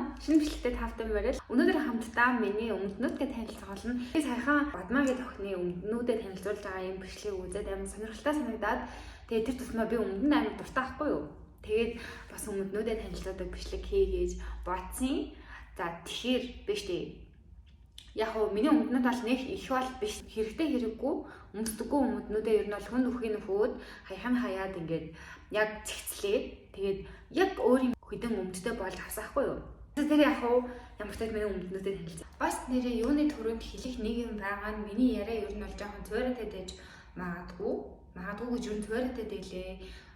уу? Шинэ бичлэгтэй тавтай барил. Өнөөдөр хамтдаа миний өмднүүдтэй танилцах болно. Би саяхан Бадмагийн охины өмднүүдэд танилцуулж байгаа юм бичлэгийг үзээд амар сонирхолтой санагдаад тэгээд тэр тусмаа би өмдөнд амар дуртай байхгүй юу? Тэгээд бас өмднүүдэд танилцуулдаг бичлэг хийж бодсон. За тэгэхээр биш дээ. Яг уу миний өмднүүд бол нэг их бол биш. Хэрэгтэй хэрэггүй өмддөггүй өмднүүдээ ер нь бол хүн нөхөний нөхөөд хаяхан хаяад ингээд яг цэгцлээ. Тэгээд яг өөрийн хөдөн өмдтэй болж авсаахгүй юу? Тэр яг уу ямар ч миний өмднүүдэд танилцсан. Бас нэрээ юуны төрөнд хэлэх нэг юм байгаа нь миний яриа ер нь бол жоохон цойротой байж магадгүй. Магадгүй гэж юу цойротой дэглээ.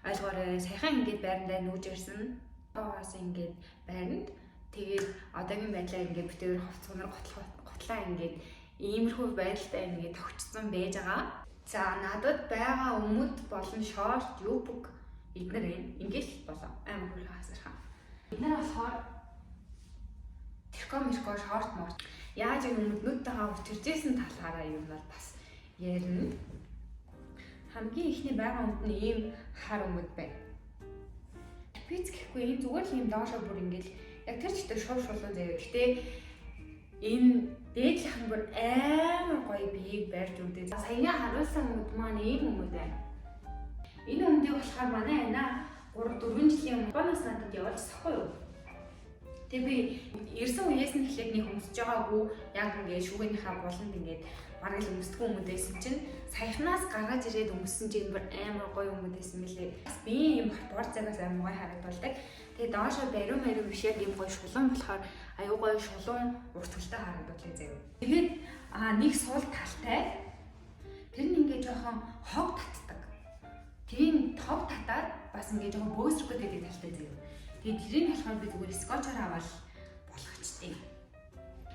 Ойлгоорой. Саяхан ингээд байрандаа нүүж ирсэн. Бас ингээд байранд тэгээд одоогийн байдлаа ингээд битээр хувцсанаар готлаа ингээд иймэрхүү байдалтай ингээд товчсон байж байгаа. За надад байгаа өмд болон шорт, юбг эдгээр ингээд болоо амар хөл хасархаа. Эдгээр болохоор тэрко шорт морт яаж юм өмднүүдтэйгээ өвчиржсэн талаараа юм бол бас ярина. Хамгийн ихний байгаа өмд нь ийм хар өмд байна. Пиц гэхгүй энэ зүгээр л юм доошоо бүр ингээд яг тэр чигтээ шуулуун заяа. Гэтэ энэ дээдлийнх нь бүр амар гоё биеийг барьж өгдөө. Саяны харуулсан өмд маань ийм өмд байна. Энэ өмдийг болохоор манай анаа 3-4 жилийн өмнөөс надад явуулчихсахгүй юу? Тэг би ирсэн үеэс нь эхлээд нэг өмсөж байгаагүй яг ингээд шүүгийнхаа болонд ингээд бараг л өмсдөггүй өмд байсан чинь саяхнаас гаргаж ирээд өмссөн чинь бүр амар гоё өмд байсан мөлий. Бас би юм пропорцаагаас амар гоё харагдуулдаг. Тэгээ доошоо бариу биш яг юм гоё шулуун болохоор аюу гоё шулуун уртгалтай харагдуулъя заяа. Тэгээд нэг суул талтай тэр нь ингээд жоохон хог татдаг. Тийм тог татаад бас ингээд жоохон бөөсрөхөд байдаг талтай заяа. Тэгээд тэрийг болохоор би зүгээр скотчоор аваад болгочтой.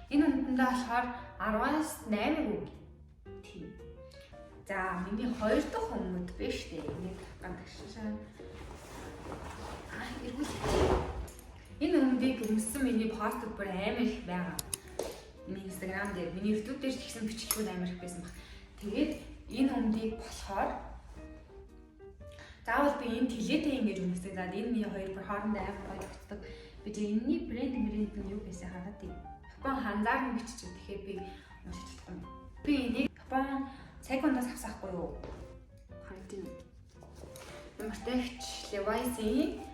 Энэ үнэндээ болохоор 10-аас 8 үг. Тийм. За миний 2 дахь өмд биш дээ. Нэг гандагшаа. Энэ өмдийг өмссөн миний постд бүр амар их байгаа. Миний инстаграм дээр, миний ютуб дээр ч гэсэн бичлэгүүд амар их байсан баг. Тэгээд энэ өмдийг болохоор заавал би энэ тэлээтэй ингэж өмсдөг. За энэ миний хоёр бүр хоорондоо амар гоё тогтдог. Би тэг энэний брэнд нь юу гэсэн хараад тийм. Япон ханзаар бичиж тэгэхээр би уншиж чадахгүй. Би энийг Япон Сайкондоос авсаахгүй юу? Харин ямар тэгч Levi's-ийн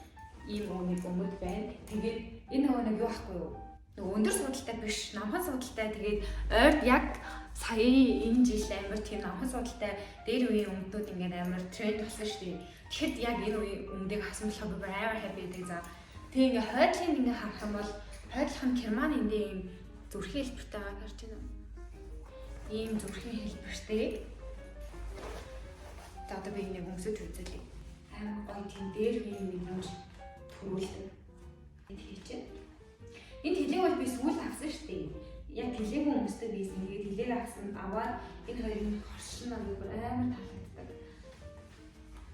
ийм нэг өмд байна. Тэгээд энэ нэг юу ахгүй юу? Нөгөө өндөр судалтай биш, намхан судалтай. Тэгээд ойрд яг сая энэ жил амар тийм намхан судалтай дээр үеийн өмднүүд ингээд амар тренд болсон шүү дээ. Тэгэхэд яг энэ үеийн өмдийг хасан болохоор би амар happy гэдэг. За тэгээ ингээд хойдлын ингээд харах юм бол хойдлох нь Герман эндээ ийм зүрхийн хэлбэртэй байгаа гэж байна. Ийм зүрхийн хэлбэртэй. За одоо би энийг өмсөж үзүүлье. Амар гоё тийм дээр үеийн мэдрэмж төрүүлдэг. Энэ хийчихэ. Энэ хилэг бол би сүүл авсан шүү дээ. Яг хилээг өмсдөг байсан. Тэгээд хилээг аваад энэ хоёрын хоршин нь бүр амар таалагддаг.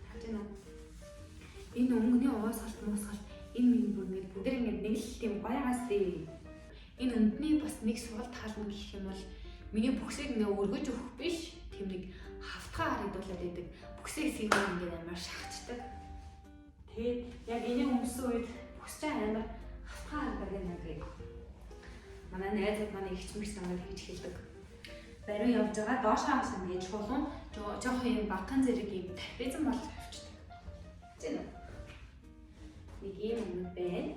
Хажина. Энэ өнгөний уусгалт муусгалт энэ минь бүр нэг бүгд ингэ нэг л тийм гоёгаас дээ. Энэ өмдний бас нэг сул тал нь гэх юм бол миний бүксийг ингээ өргөж өгөх биш. Тийм нэг хавтгаа харагдуулаад байдаг. Бүксийг сэгнээ ингээ амар шахацдаг. Тэгээд яг энийг өмссөн үед бүксээ амар хавтгаа харагдаад байна гэх. Манай найзууд манай ихч мэгс намайг хийж хэлдэг. Бариу явж байгаа доошоо хасан гэж шулуун жоохон юм багхан зэрэг юм тарпизм болж авчдаг. Зэн үү? Нэг юм өмнө байна.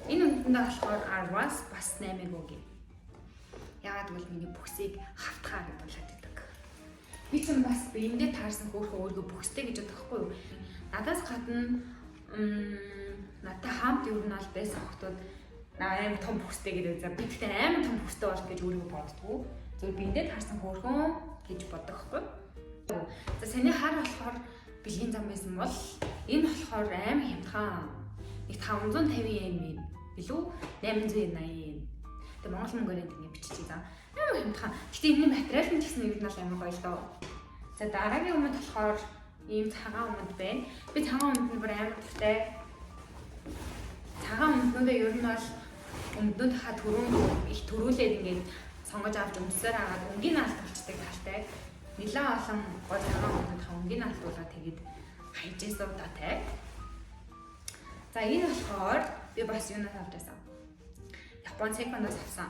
Энэ үнэндээ болохоор 10-аас бас 8 үг юм. Яагаад гэвэл миний бүксийг хавтгаа гэдүүлээд байдаг. Би ч бас биендээ таарсан хөөрхөн өөргөө бүкстэй гэж боддог байхгүй юу? Надаас гадна надтай хамт юу нь бол байсан хүмүүс амар том бүкстэй гэдэг. За би тэгтээ амар том бүкстэй бол гэж өөрийгөө боддгоо. Зөв биендээ таарсан хөөрхөн гэж боддог байхгүй юу? За саний хар болохоор бэлгийн зам байсан бол энэ болохоор амар хямдхан. Нэг 550 yen байна. Билүү 880 yen. Тэгээ Монгол мөнгөөр ингэ биччихье за. Амар хямдхан. Гэтэ энэ материал нь ч гэсэн юу нь бол амар гоё л доо. За дараагийн өмнөд болохоор ийм цагаан өмнөд байна. Би цагаан өмнөд нь бүр амар дуртай. Цагаан өмнөдөө ер нь бол өмднүүд ха их төрүүлээд ингээд сонгож авч өмсөөр агаад өнгийн алт болчдаг талтай. Нилээ олон гол цагаан өмнөд ха өнгийн алдуулаад тэгээд хайжээс удаатай. За энэ болохоор би бас юунаас авч байсан. Япон секондоос авсан.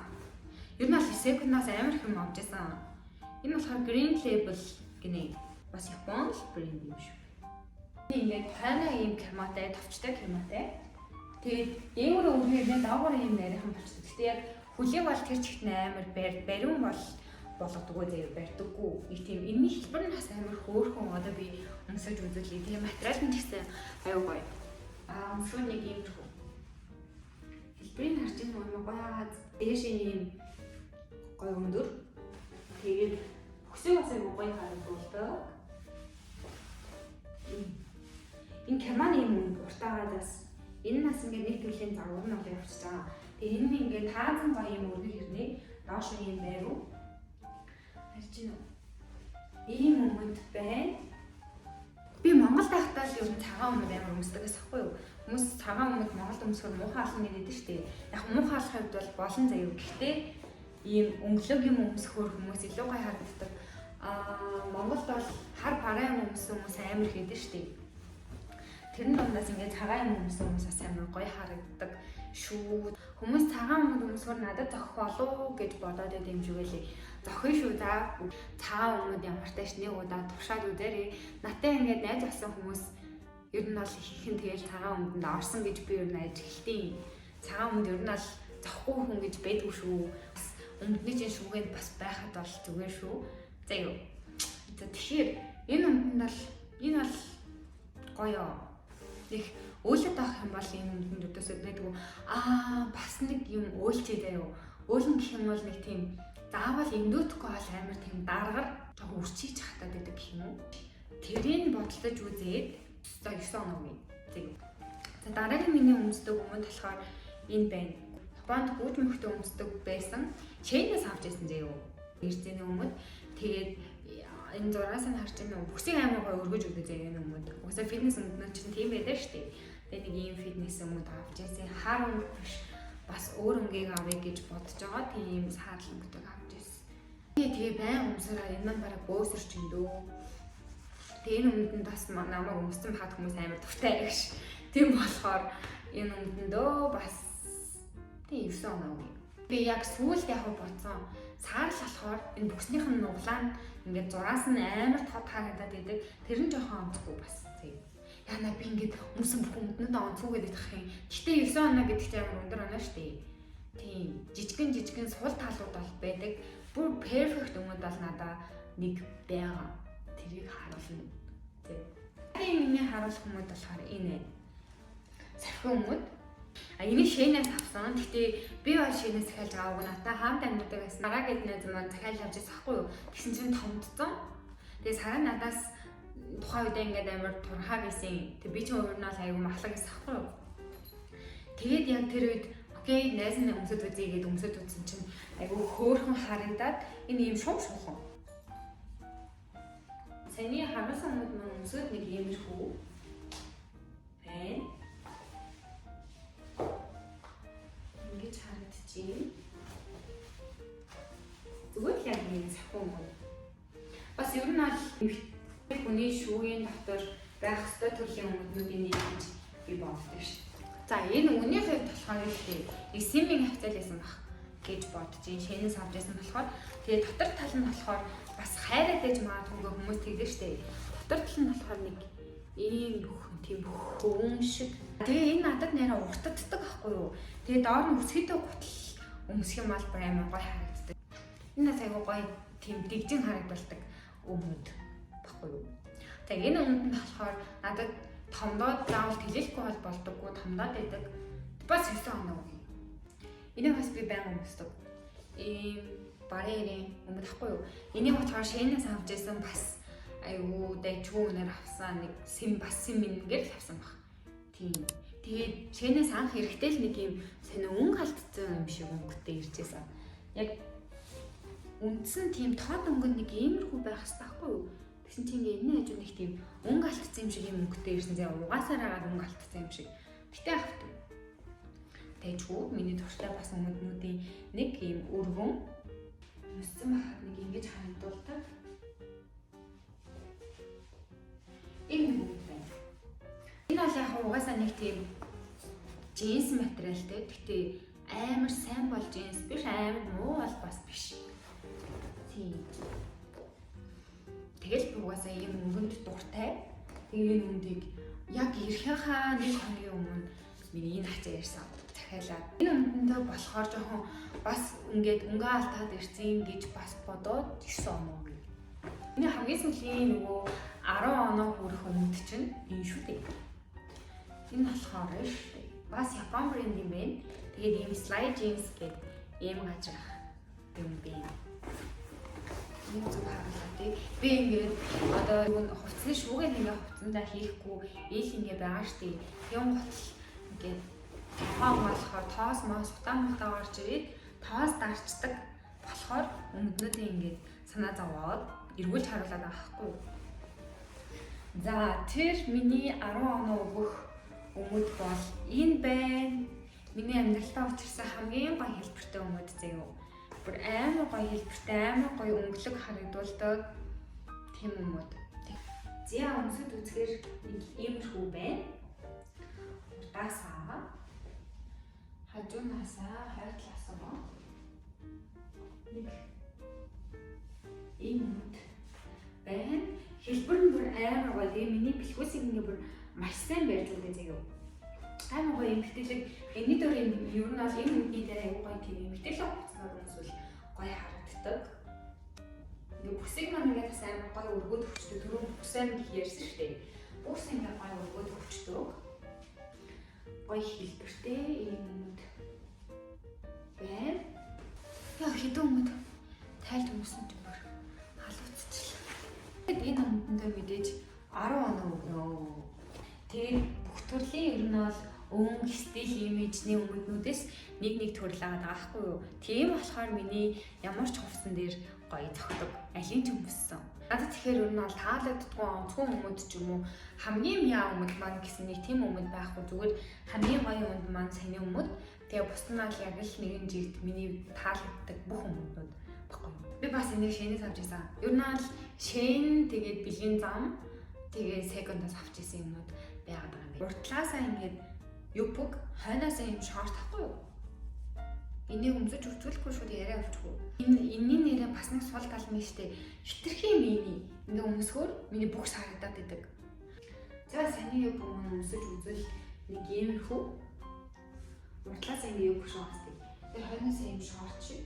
Ер нь бол секондоос амар их юм авч байсан. Энэ болохоор Green Label гинэ. Бас Япон брэнд юм шүү. Ингээд тайна ийм керматай, товчтой керматай. Тэгээд дээгүүр өргөөрөө доогоор ийм нарийнхан болчихсон. Гэхдээ яг хөлийг бол тэр чигт амар бариун бол болгодгоо заяа барьдаггүй. Нэг тийм энэний хэлбэр нь бас амар хөөрхөн одоо би өмсөж үзүүлээ. Тийм материал нь гэсэн аюу гоё. Өмсгөр нэг юм шүү. Хэлбэрийг харж байгаа юм гоё хаад дээш ийм гоё өндөр. Тэгээд бүсийг бас аюу гоё харагдуулдаг. Энэ керманы юм уртаагаас энэ нас ингээд нэг төрлийн загвар нь олоо явчихж байгаа. Тэгээ энэ нь ингээд таазан гоё юм өргөх хэрнээ доош юм байруу. Харж байна уу? Ийм өмд байна. Би Монголд байхдаа л ер нь цагаан өмд амар өмсдөг гэсэн хэвгүй юу? Хүмүүс цагаан өмд Монголд өмсөхөр муухай алхна гэдэг шүү дээ. Яг муухай алхах хувьд бол болон заяа. Гэхдээ ийм өнгөлөг юм өмсөхөр хүмүүс илүү гоё харагддаг. Монголд бол хар параа юм өмсөн хүмүүс амар хийдэг шүү дээ. Тэрэн дундаас ингээд цагаан юм өмсөн хүмүүс бас амар гоё харагддаг шүү. Хүмүүс цагаан өмд өмсөхөр надад зохих болов гэж бодоод байд юм шиг байлээ. Зохиё шүү за. Цагаан өмд ямартай ш нэг удаа туршаад үзээрэй. Натаа ингээд найз болсон хүмүүс ер нь бол ихэнх нь тэгэл цагаан өмдөнд орсон гэж би ер нь ажиглалтын. Цагаан өмд ер нь бол зохгүй хүн гэж байдгүй шүү. Өмдний чинь шүүгэнд бас байхад бол зүгээр шүү. За юу. За тэгэхээр энэ өмдөнд бол энэ бол гоё. Их өөлөд авах юм бол энэ өмдөнд өдөөсөө байдгүй. Бас нэг юм өөлчээ заяа. Өөлн гэх юм бол нэг тийм заавал эндөөтгөө бол амар тийм даргаар жоо үрчиж хатаад байдаг гэх юм уу. Тэрийг бодолдож үзээд за 9 оногийн. Тэг. За дараагийн миний өмсдөг өмнө болохоор энэ байна. Японд гүйж мөхтэй өмсдөг байсан. Чэйнээс авч ирсэн заяа. Ирцэний өмнө тэгээд энэ зурагаас нь харж байна. Бүсийг амар гой өргөж өгдөө заяа энэ өмнө. Угсаа фитнес өмднө чинь тийм байдаг шүү дээ. Тэгээд нэг ийм фитнес өмд авч ирсэн. Хар өмд биш. Бас өөр өнгийг авъя гэж бодож байгаа. Тийм саарлан өгдөг авч ирсэн. Тэгээ байн өмсөрөө энэ маань бараг бөөсөрч юм дөө. Тэгээ энэ өмдөнд бас намайг өмссөн хаад хүмүүс амар дуртай гэж. Тийм болохоор энэ өмдөндөө бас тийм 9 оноо. Би яг сүүлд яг бодсон. Саарл болохоор энэ бүснийх нь нуглаа нь ингээд зураас нь амар тод харагдаад идэг. Тэр нь жоохон онцгүй бас. Тийм. Яна би ингээд өмсөн бүх өмдөнд онцгүй гэдэг юм. Гэтэ 9 оноо гэдэг чинь амар өндөр оноо шүү дээ. Тийм. Жижигэн сул талууд бол байдаг. Бүр перфект өмд бол надаа нэг байгаа. Тэрийг харуулна. Тийм. Миний харуулах өмд болохоор энэ. Сархин өмд. Энийг шээнээс авсан. Гэтэ би бол шээнээс захиалж аваагүй. Натаа хаамт амьддаг байсан. Дараа гэд нэг юм захиалж авч байсан хгүй юу. Тэгсэн чинь томдсон. Тэгээ сараа надаас тухайн үед ингээд амар турхаа байсан. Тэг би ч өөрөө нь айгүй махлаг гэсэн хгүй юу. Тэгээд яг тэр үед окей найз нь өмсөд үзье гэд өмсөд үзсэн чинь айгүй хөөрхөн харагдаад энэ юм шум шулхан. Сэний харуулсан хүмүүс мөн өмсөд нэг иймэрхүү байна. Ингэж харагдчихээн. Зүгээр л яг нэг сахуу юм. Бас ер нь аль хүний шүүгийн дотор байх ёстой төрлийн өмднүүдийн нэг гэж би боддог шүү. За энэ үнийн хувьд болохоор нэг симминг хавцаалсан баг гэж бодож ин шэнээс авч байсан болохоор тэгээ дотор тал нь болохоор бас хайраад ээж магадгүй хүмүүс тэгдэж штэ. Дотор тал нь болохоор нэг ийм тийм хөвөн шиг. Тэгээ энэ надад нэрээ уртддаг байхгүй юу. Тэгээ доор нь үсгэдэг гутал өмсөх юм бол амар гоё харагддаг. Энэ нас айгуу гоё тийм дэгжин харагддаг өмд баггүй юу. Тэгээ энэ өмд нь болохоор надад томдоод заавал тэлэхгүй бол болдоггүй томдоод байдаг. Бас 9 оноо. Энийг бас би байнга өмсдөг. Ийм барьерийн өмд баггүй юу. Энийг болохоор шээнээс авч ирсэн бас айгуу дэжгүй нэр авсан нэг сим мингээр л авсан баг. Тийм. Тэгээд шээнээс анх эрэхтэй л нэг юм сонио өнгө халтцсан юм шиг өнгөтэй иржсэн. Яг үндсэн тийм тод өнгө нэг иймэрхүү байх хэрэгтэй байхгүй юу? Тэгсэн чинь энэ хажуу нэг тийм өнгө халтцсан юм шиг юм өнгөтэй ирсэн. Тэгээ угаасаар агаад өнгө халтцсан юм шиг. Гэтэ авт. Тэжгүй миний туршлагаа бас өмднүүдийн нэг ийм өргөн өссөн байхад нэг ингэж харагдуулдаг. Энэ юм байна. Энэ бол яг угаасаа нэг тийм джинс материалтай. Гэхдээ амар сайн болж джинс биш, амар муу бол бас биш. Тийм. Тэгэл угаасаа ийм өнгөнд дуртай. Тэгээ энэ үндийг яг ирэхийнхаа нэг хоногийн өмнө миний энэ хацаа ярьсан. Захиалаад энэ үнэндээ болохоор жоохон бас ингээд өнгөө алдаад ирсэн гэж бас бодоод 9 оноо гэ. Миний хамгийн сүүлийн нөгөө 10 оноо хүрэх өмнөд чинь энэ шүү дээ. Энэ болохоор шүү дээ. Бас Япон брэнд юм байна. Тэгээд ийм slide jeans гэдэг ийм гажрах юм байна. Нэг зүг харуулаад би ингээд одоо хувцсны шүүгээ ингээ хувцсандаа хийхгүй ил ингээ байгаа штеп. Юм гол ингээд тоон болохоор тоос моос утаан мутаа орж ирээд тоос дарчдаг болохоор өнгөнөөдөө ингээд санаа зовоод эргүүлж харуулаад байгаа хгүй. За тэр миний 10 оноо өгөх өмд бол энэ байна. Миний амьдралтаа учирсан хамгийн гоё хэлбэртэй өмд заяа. Бүр амар гоё хэлбэртэй, амар гоё өнгөлөг харагдуулдаг тийм өмд. Зя өмсөд үзэхээр иймэрхүү байна. Урдаасаа хажуунаасаа хайрлаасаа нэг ийм өмд байна. Хэлбэр нь бүр амар гоё. Тэгээ миний бэлгүүсийг ингээ бүр маш сайн барьж өгдөө заяа. Амар гоё эмхтэлэг энэний дөр юм ер нь бол энэ үдний дээр аягүй гоё тийм эмхтэлэг хуцнууд эсвэл гоё харагддаг. Ингээ бүсийг маань ингээд бас амар гоё өргөд өгчдөг. Түрүү бүсээр нь ярьсан шүү дээ. Бүс ингээ гоё өргөд өгчдөг. Гоё хэлбэртэй ийм юмуд байна. Яа хэдэн юмуд тайлж өмсөн ч бүр халууцчихлаа. Тэгэд энэ юмдаа мэдээж 10 оноо өгнө. Тэгээд бүх төрлийн ер нь бол өнгө, стил, имижний өмднүүдээс нэг төрөл аваад байгаа хгүй юу. Тийм болохоор миний ямар ч хувцсан дээр гоё зохидог. Алин ч өмссөн. Надад тэгэхээр ер нь бол таалагддгүй онцгой өмд ч юм уу хамгийн яа өмд маань гэсэн нэг тийм өмд байхгүй. Зүгээр хамгийн гоё өмд маань саний өмд. Тэгээ бус нь яг л нэгэн жигт миний таалагддаг бүх өмднүүд баггүй. Би бас энийг шэнээс авч ирсэн. Ер нь бол шэн тэгээд бэлгийн зам тэгээ секондоос авч ирсэн юмнууд байгаад байгаа юм. Уртлаасаа ингээд юпг хойноосаа юм шорт ахгүй юу? Энийг өмсөж үзүүлэхгүй шууд яриа авчихгүй. Энэний нэрээ бас нэг сул тал нь штэ. Хитрхийн миний ингээ өмсгөр миний бүх сарагдаад идэг. За саний юпг маань өмсөж үзвэл нэг иймэрхүү уртлаасаа ингээ юпг шортыг. Тэр хойноосаа юм шорт шиг.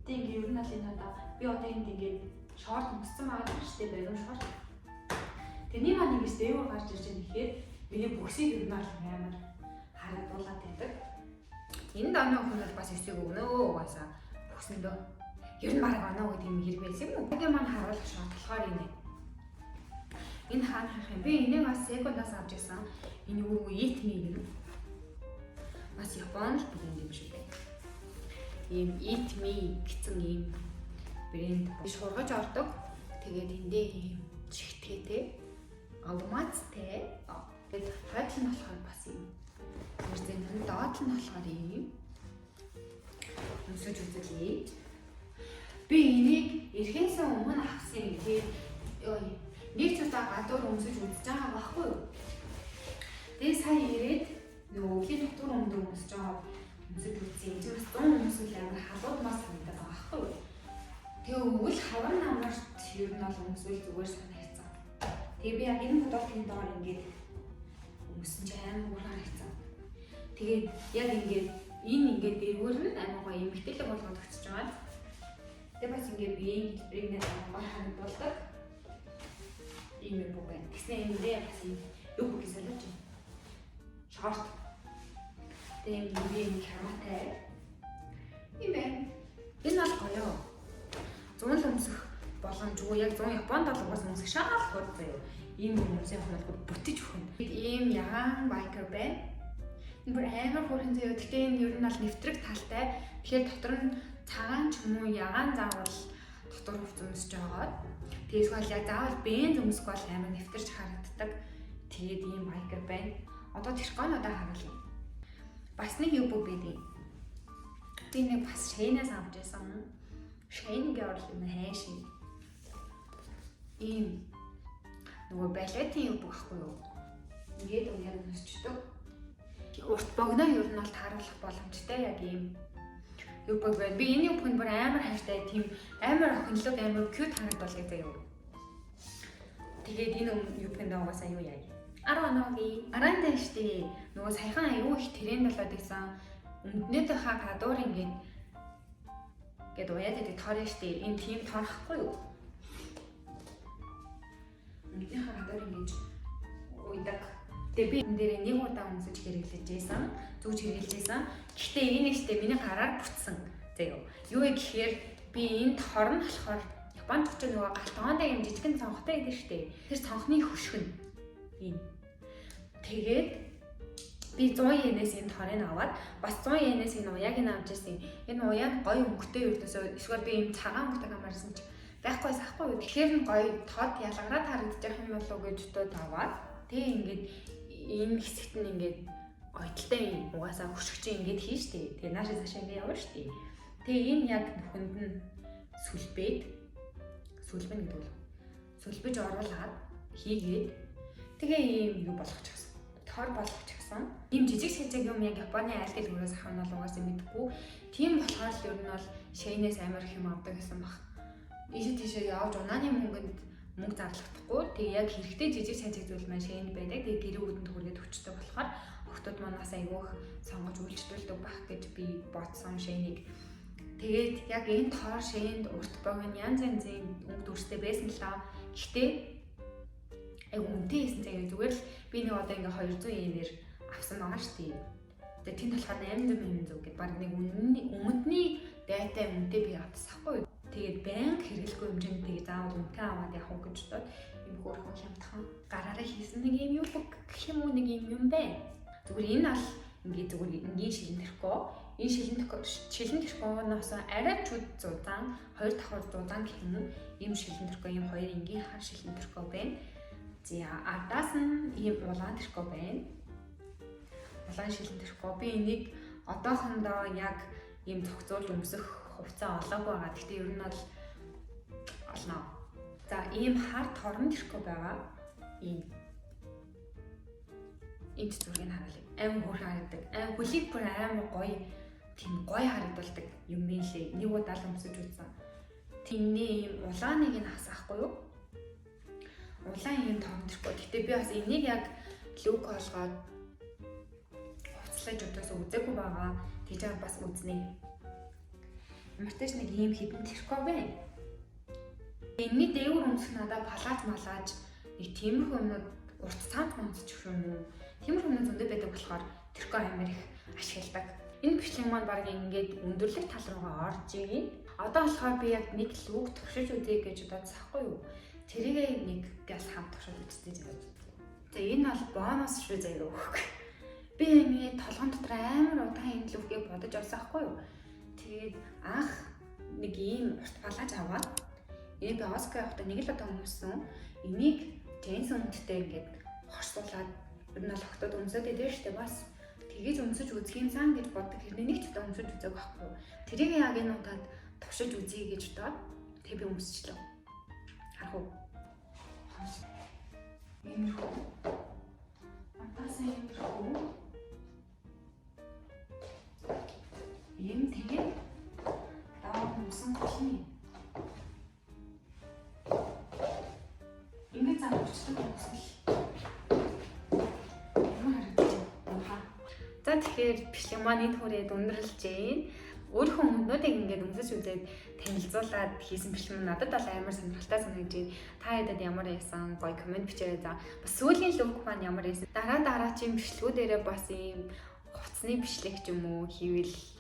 Тэг ингээ ер нь л энэ одоо би одоо энд ингээ шорт өмссөн байгаа штэ барим шорт. Тэний маань ингээс дээгүүр гарч ирж байгаа нэхээр миний бүхсийг ер нь бол амар харагдуулаад байдаг. Энэ доноо хүн бол бас эсийг өгнөө угаасаа бүхсэндөө. Ер нь баг оноо гэдэг юм хэрэг байсан юм уу? Тэгэ маань харуулах шат болохоор энэ хаана харах юм? Би энийг бас секундаас авч ирсэн. Энэ юу eat me юм. Бас Японд брэнд юм шиг байна. Ийм eat me гэсэн ийм брэнд шургаж ордог. Тэгээд эндээ ийм чихтэйтэй алмазтай. Тэгээд хойд нь болохоор бас юм. Тэрсэн доод нь болохоор ийм өмсөж үзлээ. Би энийг ирэхээс өмнө авсан юм. Тэгээд нэг ч удаа гадуур өмсөж үзэж байгаа байхгүй юу? Тэгээд сая ирээд нөгөө хин дотор өмсөж байгаа өмсөж үзсэн. Энд бас 100 өмсөл амар халуурмаас санагдаад байгаа байхгүй юу? Тэгээ өвөл хавар намарт ер нь бол өмсвөл зүгээр санагдсан. Тэгээ би яг энэ бодолтын доор ингээд өмсөн ч амар гурван харагдсан. Тэгээд яг ингээд энэ ингээд дэргүүр нь амар гоё эмхтэлэг болгоод өгч байгаа. Тэгээ бас ингээд биеийн хэлбэрийг нэг гоё харагдуулдаг. Ийм юм байна. Тэгснэ эндээ бас юу гэж солиоч юм. Шорт. Тэгээ биеийн хамаатай. Ийм байна. Энэ бол гоё. 100 л өмсөх боломжгүй. Яг 100 Японд бол угаас өмсөх шаардлагагүй заяа. Ийм хүмүүсийн хонолгод бүтэж өгнө. Ийм ягаан байкер байна. Энэ бүр амар хөрхэн заяа. Гэхдээ энэ ер нь бол нэвтрэх талтай. Тэгэхээр дотор нь цагаан ч юм уу ягаан заавал дотор хувц өмсөж байгаад. Тэгээс бол яг заавал бенз өмсөх бол амар нэвтэрч харагддаг. Тэгээд ийм байкер байна. Одоо тэрконодоо харуулъя. Бас нэг юу байдаг. Би нэг бас шэйнээс авч байсан. Шэйнгээ орлоо юм хайшин. Ийм нөгөө балетын юм багхгүй юу? Ингээд уяар өсчдөг. Урт богноо ер нь бол тааруулах боломжтой яг ийм юу байна. Би энэ юуг бүр амар хайртай тийм амар охинлог амар cute харагдвал гэдэг юм. Тэгээд энэ юуг дагавасаа юу яа. 10 оногийн араантай штий. Нөгөө саяхан аюу их тренд болоод исэн. Өмнөдийнхаа гадуур ингээд уяад идэг тоор штий. Энэ тийм тоорхгүй юу? Өмнөдийнхаа гадуур ингээд уйдаг. Тэгээ би энэ дээр нэг удаа өмсөж хэрэглэж байсан. Зүгж хэрэглэж байсан. Гэхдээ энэ штий миний гараар бүтсэн. Заяа. Юу вэ гэхээр би энэ тоор нь болохоор Японд ч нөгөө галтгоондоо юм жижигэн цонхтой гэдэг штий. Тэр цонхны хөшгөн. Энэ тэгээд би 100 yen-ээс энэ торыг аваад бас 100 yen-ээс энэ уяаг нь авч ирсэн. Энэ уяаг гоё өнгөтэй өрнөсөө эсвэл би энэ цагаан өнгөтэй хамаарсан чи байхгүй сахгүй юу. Тэгэхээр нь гоё тод ялгараад харагдчих юм болов уу гэж бодоод аваад тэгээ ингээд энэ хэсэгт нь ингээд гоёдтой юм угаасаа хөшгөчийн ингээд хийн штэ. Тэгээ нааш цаашаа ингээд явна штэ. Тэгээ энэ яг бүхэнд нь сүлбэн гэдэг үү? Сүлбэж оруулаад хийгээд тэгээ ийм юу болгочихсон. Тор болгочихсон. Ийм жижиг сэжиг юм яг Японы айл дэлгүүрээс авах нь бол угаасаа мэдгүй. Тийм болохоор л ер нь бол Shein-ээс амар их юм авдаг гэсэн баг. Ийшээ тийшээ явж унааны мөнгө зарлахдаггүй. Тэгээ яг хэрэгтэй жижиг сэжиг зүйл маань Shein байдаг. Тэгээ гэрээ үүдэнд хүргээд өчтөй болохоор охтууд манаас айгүйх сонгож үйлчлүүлдэг байх гэж би бодсон Shein-ийг. Тэгээд яг энэ тоор Shein-д урт богино янз янзын өнгө дүрстэй байсан л аа. Гэхдээ айгу үнэтэй хийсэн заяа зүгээр л би нэг одоо ингээ 200 yen-ээр авсан байгаа шүү дээ. Тэгээ тэнд болохоор 800 гэд баг нэг өмнөдний дайтай үнэтэй би авсахгүй. Тэгээд банк хэрэглэхгүй хэмжээнд тэгээ заавал үнэтэй аваад явах уу гэж бодоод юм хөөрхөн хямдхан гараараа хийсэн нэг юм юу гэх юм уу нэг юм байна. Зүгээр энэ ал ингээ зүгээр энгийн шилэн тэрхүү. Энэ шилэн тэрхүүнээс арай чуд зузаан 2 давхар зузаан гэх юм уу ийм шилэн тэрхүү ийм хоёр энгийн хар шилэн тэрхүү байна. За ардаас нь ийм улаан тэрхүү байна. Улаан шилэн тэрхүү. Би энийг одоохондоо яг ийм зохицуулж өмсөх хувцас олоогүй байгаа. Гэхдээ ер нь бол олно. За ийм хар торон тэрхүү байгаа. Ийм энд зургийг харуулъя. Амар хөөрхөн харагдаг. Хөлийг бүр амар гоё тийм гоё харагдуулдаг юм билээ. Нэг удаа л өмсөж үзсэн. Тинний ийм улааныг нь хасаахгүй юу? Улаан юм томдорхгүй. Гэтэ би бас энийг яг лук олгоод хувцлаж өдөөсөө үзээгүй байгаа. Тэгж бас үзнэ. Ямарч нэг ийм хідэн тэрхүү байна. Энэний дээгүүр өмсөх надад малааж нэг тиймэрхүү юмнууд урт цаант онцчих юм уу? Тиймэрхүү юмнууд зөндөө байдаг болохоор тэрхүү амар их ашигладаг. Энэ бичлэг маань баг ингээд өндөрлөх тал руугаа орж ийн. Одоо болохоор би яг нэг лук туршиж үзье гэж бодсохгүй юу? Тэрийг нэг газ хамт туршиж үзтээ заяа. За энэ бол бонус шүү заяа. Би ингээд толгон дотор амар удаан энэ лүкийг бодож авсан хгүй юу. Тэгээд анх нэг ийм урт балааж аваад энийг Оскар явахдаа нэг л удаа өмссөн. Энийг Джейнс өмдтэй ингээд хорсуулаад ер нь л октод өмсөд идэв штэ бас. Тэгэж өмсөж үзгийн сан гэж боддог. Хэрнээ нэг ч удаа өмсөж үзег байхгүй юу. Тэрийг яг энэ удаад туршиж үзье гэж бодоод тэг би өмсчлээ. Харах уу. Иймэрхүү. Атасаа иймэрхүү. Ийм тэгээд даа өмсөн болно. Ингээд зам өчтөг өмсөл. За тэгэхээр бичлэг маань энэ хүрээд өндөрлөжээ. Өөрийнхөө өмнөдийг ингээд өмсөж үзээд танилцуулаад хийсэн бичлэг маань надад бол амар сонирхолтой санагдаж байна. Та хэдэд ямар яасан гоё комент бичээрэй. За бас сүүлийн лук маань ямар яасан. Дараагийн бичлэгүүдээрээ бас ийм хувцсны бичлэг ч юм уу хийвэл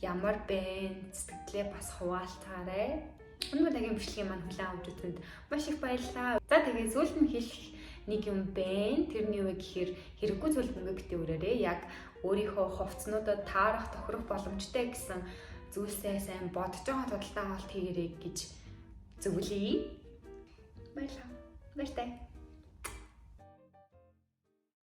ямар бэ? Сэтгэлээ бас хуваалцаарай. Өнөөдрийн бичлэгийн маань хүлээн авч үзсэнд маш их баярлалаа. За тэгээд сүүлд нь хэлэх нэг юм байна. Тэрний юу вэ гэхээр хэрэггүй зүйл мөнгө битээ өрөөрэй. Яг өөрийнхөө хувцснуудад таарах, тохирох боломжтой гэсэн зүйлсээ сайн бодож байгаа тултаа авалт хийгэрэй гэж зөвлөе. Баярлалаа. Баяртай.